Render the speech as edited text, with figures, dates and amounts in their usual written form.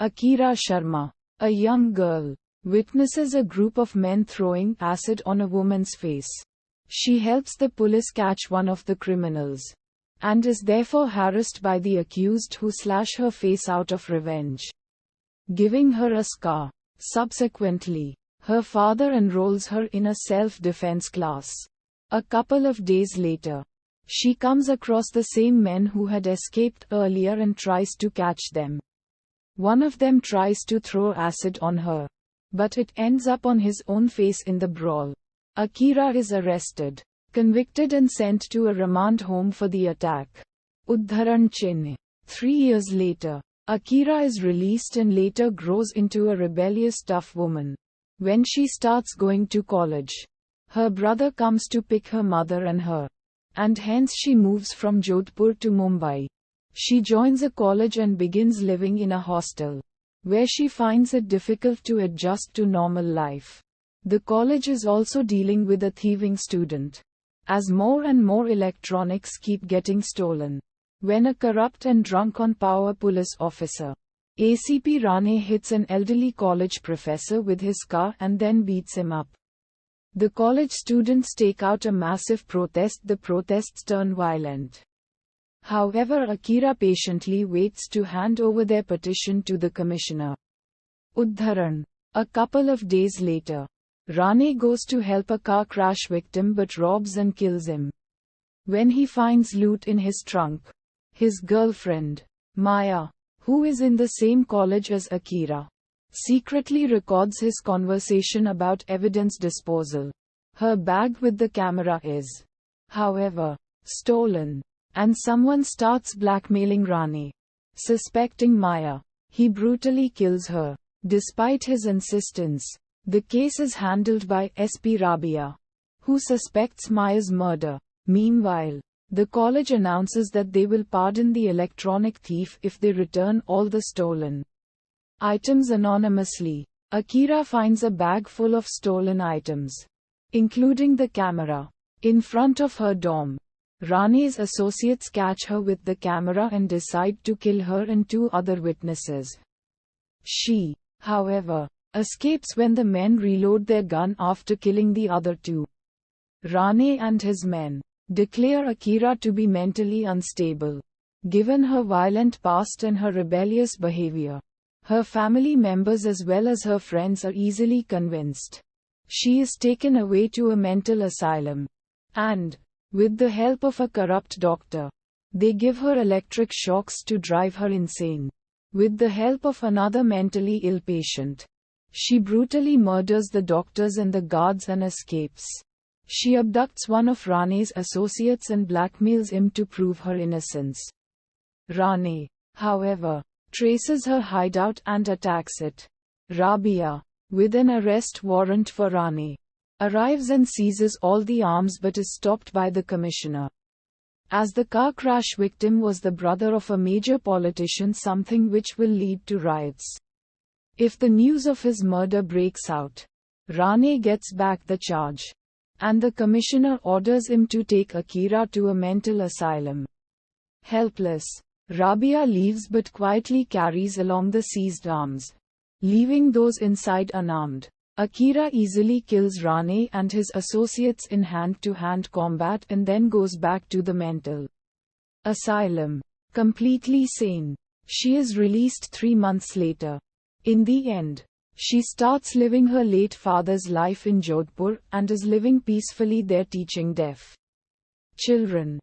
Akira Sharma, a young girl, witnesses a group of men throwing acid on a woman's face. She helps the police catch one of the criminals, and is therefore harassed by the accused who slash her face out of revenge, giving her a scar. Subsequently, her father enrolls her in a self-defense class. A couple of days later, she comes across the same men who had escaped earlier and tries to catch them. One of them tries to throw acid on her, but it ends up on his own face in the brawl. Akira is arrested, convicted and sent to a remand home for the attack. Udharan Chennai. 3 years later, Akira is released and later grows into a rebellious tough woman. When she starts going to college, her brother comes to pick her mother and her, and hence she moves from Jodhpur to Mumbai. She joins a college and begins living in a hostel, where she finds it difficult to adjust to normal life. The college is also dealing with a thieving student, as more and more electronics keep getting stolen. When a corrupt and drunk on power police officer, ACP Rane, hits an elderly college professor with his car and then beats him up, the college students take out a massive protest. The protests turn violent. However, Akira patiently waits to hand over their petition to the commissioner. Udharan. A couple of days later, Rane goes to help a car crash victim but robs and kills him. When he finds loot in his trunk, his girlfriend, Maya, who is in the same college as Akira, secretly records his conversation about evidence disposal. Her bag with the camera is, however, stolen, and someone starts blackmailing Rane. Suspecting Maya, he brutally kills her. Despite his insistence, the case is handled by SP Rabia, who suspects Maya's murder. Meanwhile, the college announces that they will pardon the electronic thief if they return all the stolen items anonymously. Akira finds a bag full of stolen items, including the camera, in front of her dorm. Rane's associates catch her with the camera and decide to kill her and 2 other witnesses. She, however, escapes when the men reload their gun after killing the other 2. Rane and his men declare Akira to be mentally unstable, given her violent past and her rebellious behavior. Her family members as well as her friends are easily convinced. She is taken away to a mental asylum, and, with the help of a corrupt doctor, they give her electric shocks to drive her insane. With the help of another mentally ill patient, she brutally murders the doctors and the guards and escapes. She abducts one of Rane's associates and blackmails him to prove her innocence. Rane, however, traces her hideout and attacks it. Rabia, with an arrest warrant for Rane, arrives and seizes all the arms but is stopped by the commissioner. As the car crash victim was the brother of a major politician, something which will lead to riots if the news of his murder breaks out. Rane gets back the charge, and the commissioner orders him to take Akira to a mental asylum. Helpless, Rabia leaves but quietly carries along the seized arms, leaving those inside unarmed. Akira easily kills Rane and his associates in hand-to-hand combat and then goes back to the mental asylum, completely sane. She is released 3 months later. In the end, she starts living her late father's life in Jodhpur and is living peacefully there teaching deaf children.